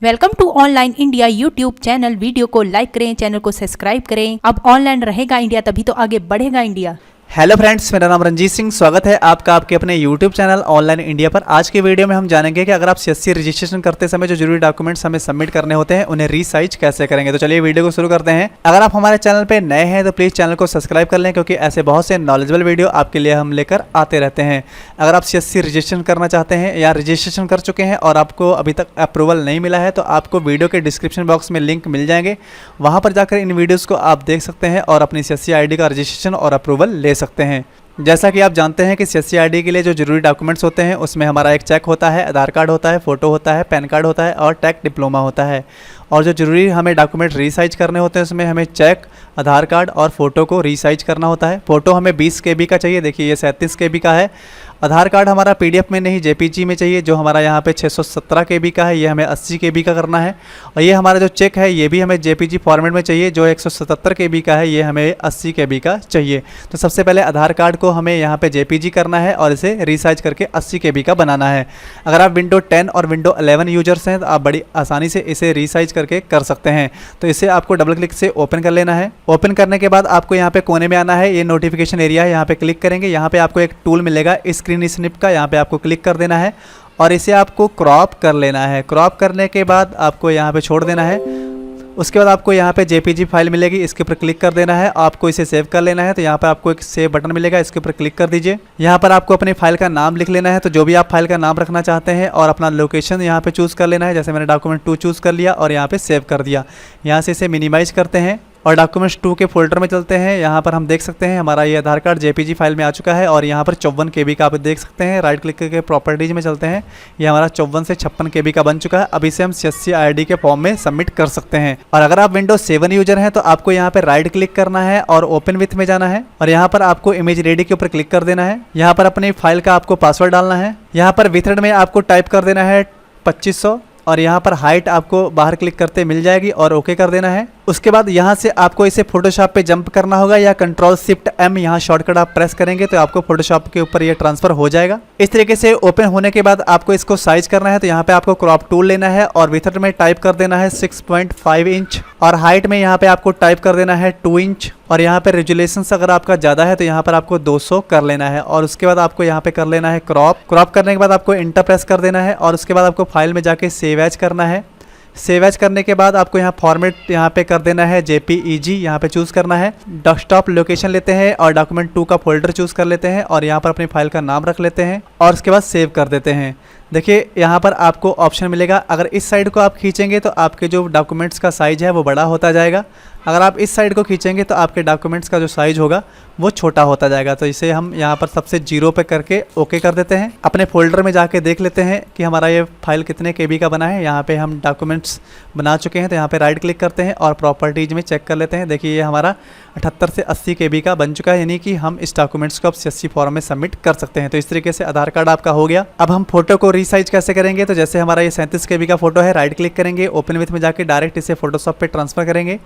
Welcome to online India YouTube channel. Video को like करें, channel को सब्सक्राइब करें। अब ऑनलाइन रहेगा इंडिया, तभी तो आगे बढ़ेगा इंडिया। हेलो फ्रेंड्स, मेरा नाम रंजीत सिंह। स्वागत है आपका आपके अपने यूट्यूब चैनल ऑनलाइन इंडिया पर। आज के वीडियो में हम जानेंगे कि अगर आप सीएससी रजिस्ट्रेशन करते समय जो जरूरी डॉक्यूमेंट्स हमें सबमिट करने होते हैं उन्हें रीसाइज कैसे करेंगे। तो चलिए वीडियो को शुरू करते हैं। अगर आप हमारे चैनल पर नए हैं तो प्लीज़ चैनल को सब्सक्राइब कर लें, क्योंकि ऐसे बहुत से नॉलेजेबल वीडियो आपके लिए हम लेकर आते रहते हैं। अगर आप सीएससी रजिस्ट्रेशन करना चाहते हैं या रजिस्ट्रेशन कर चुके हैं और आपको अभी तक अप्रूवल नहीं मिला है तो आपको वीडियो के डिस्क्रिप्शन बॉक्स में लिंक मिल जाएंगे, वहाँ पर जाकर इन वीडियोज़ को आप देख सकते हैं और अपनी सीएससी आईडी का रजिस्ट्रेशन और अप्रूवल ले सकते हैं। जैसा कि आप जानते हैं कि सीएससी आईडी के लिए जो जरूरी डॉक्यूमेंट्स होते हैं उसमें हमारा एक चेक होता है, आधार कार्ड होता है, फ़ोटो होता है, पैन कार्ड होता है और टेक डिप्लोमा होता है। और जो जरूरी हमें डॉक्यूमेंट रीसाइज करने होते हैं उसमें हमें चेक, आधार कार्ड और फ़ोटो को रीसाइज करना होता है। फ़ोटो हमें 20 KB का चाहिए, देखिए ये 37 KB का है। आधार कार्ड हमारा PDF में नहीं JPG में चाहिए, जो हमारा यहाँ पे 617 KB का है, ये हमें 80 KB का करना है। और ये हमारा जो चेक है ये भी हमें JPG फॉर्मेट में चाहिए, जो 177 KB का है, ये हमें 80 KB का चाहिए। तो सबसे पहले आधार कार्ड को हमें यहाँ पे JPG करना है और इसे रीसाइज करके 80 KB का बनाना है। अगर आप विंडो 10 और विंडो 11 यूजर्स हैं तो आप बड़ी आसानी से इसे रीसाइज करके कर सकते हैं। तो इसे आपको डबल क्लिक से ओपन कर लेना है। ओपन करने के बाद आपको यहाँ पे कोने में आना है, ये नोटिफिकेशन एरिया है, यहाँ पे क्लिक करेंगे। यहाँ पे आपको एक टूल मिलेगा स्क्रीन स्निप का, यहाँ पे आपको क्लिक कर देना है और इसे आपको क्रॉप कर लेना है। क्रॉप करने के बाद आपको यहाँ पे छोड़ देना है। उसके बाद आपको यहाँ पे JPG फाइल मिलेगी, इसके ऊपर क्लिक कर देना है। आपको इसे सेव कर लेना है, तो यहाँ पे आपको एक सेव बटन मिलेगा, इसके ऊपर क्लिक कर दीजिए। यहाँ पर आपको अपनी फाइल का नाम लिख लेना है, तो जो भी आप फाइल का नाम रखना चाहते हैं और अपना लोकेशन यहाँ पे चूज़ कर लेना है। जैसे मैंने डॉक्यूमेंट 2 चूज़ कर लिया और यहाँ पे सेव कर दिया। यहाँ से इसे मिनिमाइज करते हैं और डॉक्यूमेंट्स 2 के फोल्डर में चलते हैं। यहाँ पर हम देख सकते हैं हमारा ये आधार कार्ड JPG फाइल में आ चुका है और यहाँ पर 54 KB का आप देख सकते हैं। राइट क्लिक करके प्रॉपर्टीज में चलते हैं, ये हमारा 54 से 56 KB का बन चुका है। अब इसे हम सीएससी आईडी के फॉर्म में सबमिट कर सकते हैं। और अगर आप विंडोज 7 यूजर हैं तो आपको यहाँ पर राइट क्लिक करना है और ओपन विथ में जाना है और यहाँ पर आपको इमेज रेडी के ऊपर क्लिक कर देना है। यहाँ पर अपनी फाइल का आपको पासवर्ड डालना है। यहाँ पर विथर्ड में आपको टाइप कर देना है 2500 और यहाँ पर हाइट आपको बाहर क्लिक करते मिल जाएगी और ओके कर देना है। उसके बाद यहाँ से आपको इसे फोटोशॉप पे जंप करना होगा या Ctrl+Shift+M यहाँ शॉर्टकट आप प्रेस करेंगे तो आपको फोटोशॉप के ऊपर ये ट्रांसफर हो जाएगा। इस तरीके से ओपन होने के बाद आपको इसको साइज करना है, तो यहाँ पे आपको क्रॉप टूल लेना है और विथर्ड में टाइप कर देना है 6.5 इंच और हाइट में यहाँ पे आपको टाइप कर देना है 2 इंच और यहाँ पे रेजुलेशंस अगर आपका ज़्यादा है तो यहाँ पर आपको 200 कर लेना है। और उसके बाद आपको यहाँ पे कर लेना है क्रॉप करने के बाद आपको इंटर प्रेस कर देना है और उसके बाद आपको फाइल में जाके सेव एज करना है। सेव एज करने के बाद आपको यहाँ फॉर्मेट यहाँ पे कर देना है JPEG, यहाँ पे चूज़ करना है। डेस्कटॉप लोकेशन लेते हैं और डॉक्यूमेंट 2 का फोल्डर चूज़ कर लेते हैं और यहाँ पर अपनी फाइल का नाम रख लेते हैं और उसके बाद सेव कर देते हैं। देखिए यहाँ पर आपको ऑप्शन मिलेगा, अगर इस साइड को आप खींचेंगे तो आपके जो डॉक्यूमेंट्स का साइज़ है वो बड़ा होता जाएगा। अगर आप इस साइड को खींचेंगे तो आपके डॉक्यूमेंट्स का जो साइज़ होगा वो छोटा होता जाएगा। तो इसे हम यहाँ पर सबसे 0 पे करके ओके कर देते हैं। अपने फोल्डर में जाके देख लेते हैं कि हमारा ये फाइल कितने KB का बना है। यहाँ पे हम डॉक्यूमेंट्स बना चुके हैं, तो यहाँ पे राइट क्लिक करते हैं और प्रॉपर्टीज़ में चेक कर लेते हैं। देखिए ये हमारा 78 से 80 KB का बन चुका है, यानी कि हम इस डॉक्यूमेंट्स को अब CSC फॉर्म में सबमिट कर सकते हैं। तो इस तरीके से आधार कार्ड आपका हो गया। अब हम फोटो को रीसाइज कैसे करेंगे, तो जैसे हमारा ये 37 KB का फोटो है, राइट क्लिक करेंगे, ओपन विथ में जाके डायरेक्ट इसे फोटोशॉप पे ट्रांसफर करेंगे।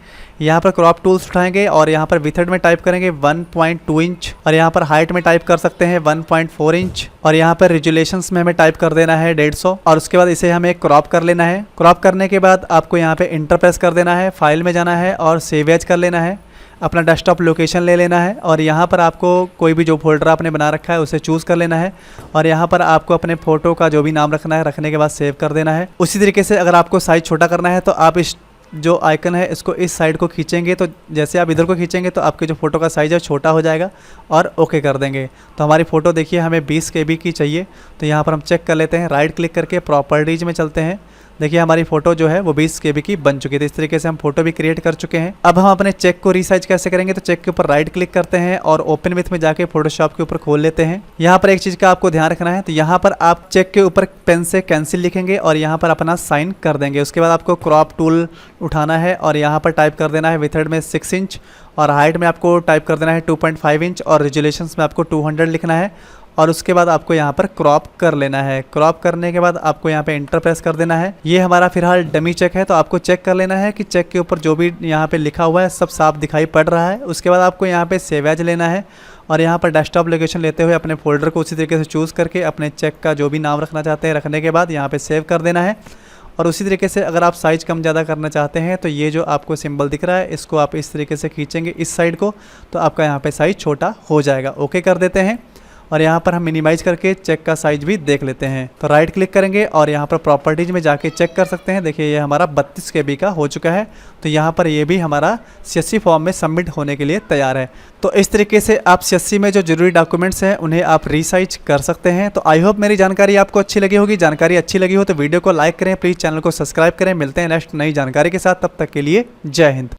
यहाँ पर क्रॉप टूल्स उठाएंगे और यहाँ पर विथर्ड में टाइप करेंगे 1.2 इंच और यहाँ पर हाइट में टाइप कर सकते हैं 1.4 इंच और यहाँ पर रेजुलेशंस में हमें टाइप कर देना है 150 और उसके बाद इसे हमें क्रॉप कर लेना है। क्रॉप करने के बाद आपको यहाँ पे इंटर प्रेस कर देना है, फाइल में जाना है और सेव एज कर लेना है। अपना डेस्कटॉप लोकेशन ले लेना है और यहाँ पर आपको कोई भी जो फोल्डर आपने बना रखा है उसे चूज़ कर लेना है और यहाँ पर आपको अपने फ़ोटो का जो भी नाम रखना है, रखने के बाद सेव कर देना है। उसी तरीके से अगर आपको साइज़ छोटा करना है तो आप इस जो आइकन है इसको इस साइड को खींचेंगे, तो जैसे आप इधर को खींचेंगे तो आपके जो फ़ोटो का साइज़ है छोटा हो जाएगा और ओके कर देंगे। तो हमारी फ़ोटो देखिए हमें 20 KB की चाहिए, तो यहाँ पर हम चेक कर लेते हैं। राइट क्लिक करके प्रॉपर्टीज़ में चलते हैं। देखिए हमारी फ़ोटो जो है वो 20 KB की बन चुकी है। इस तरीके से हम फोटो भी क्रिएट कर चुके हैं। अब हम अपने चेक को रीसाइज कैसे करेंगे, तो चेक के ऊपर राइट क्लिक करते हैं और ओपन विथ में जाके फोटोशॉप के ऊपर खोल लेते हैं। यहाँ पर एक चीज़ का आपको ध्यान रखना है, तो यहाँ पर आप चेक के ऊपर पेन से कैंसिल लिखेंगे और यहाँ पर अपना साइन कर देंगे। उसके बाद आपको क्रॉप टूल उठाना है और यहाँ पर टाइप कर देना है विथर्ड में 6 इंच और हाइट में आपको टाइप कर देना है 2.5 इंच और रेजुलेशंस में आपको 200 लिखना है और उसके बाद आपको यहाँ पर क्रॉप कर लेना है। क्रॉप करने के बाद आपको यहाँ पे इंटर प्रेस कर देना है। ये हमारा फिलहाल डमी चेक है, तो आपको चेक कर लेना है कि चेक के ऊपर जो भी यहाँ पे लिखा हुआ है सब साफ दिखाई पड़ रहा है। उसके बाद आपको यहाँ पे सेव एज लेना है और यहाँ पर डेस्कटॉप लोकेशन लेते हुए अपने फोल्डर को उसी तरीके से चूज़ करके अपने चेक का जो भी नाम रखना चाहते हैं रखने के बाद यहाँ पे सेव कर देना है। और उसी तरीके से अगर आप साइज़ कम ज़्यादा करना चाहते हैं तो ये जो आपको सिंबल दिख रहा है इसको आप इस तरीके से खींचेंगे इस साइड को, तो आपका यहाँ पे साइज़ छोटा हो जाएगा। ओके कर देते हैं और यहाँ पर हम मिनिमाइज़ करके चेक का साइज़ भी देख लेते हैं। तो राइट क्लिक करेंगे और यहाँ पर प्रॉपर्टीज़ में जाके चेक कर सकते हैं। देखिए ये हमारा 32 KB का हो चुका है। तो यहाँ पर ये भी हमारा CSC फॉर्म में सबमिट होने के लिए तैयार है। तो इस तरीके से आप CSC में जो जरूरी डॉक्यूमेंट्स हैं उन्हें आप रीसाइज कर सकते हैं। तो आई होप मेरी जानकारी आपको अच्छी लगी होगी। जानकारी अच्छी लगी हो तो वीडियो को लाइक करें, प्लीज़ चैनल को सब्सक्राइब करें। मिलते हैं नेक्स्ट नई जानकारी के साथ, तब तक के लिए जय हिंद।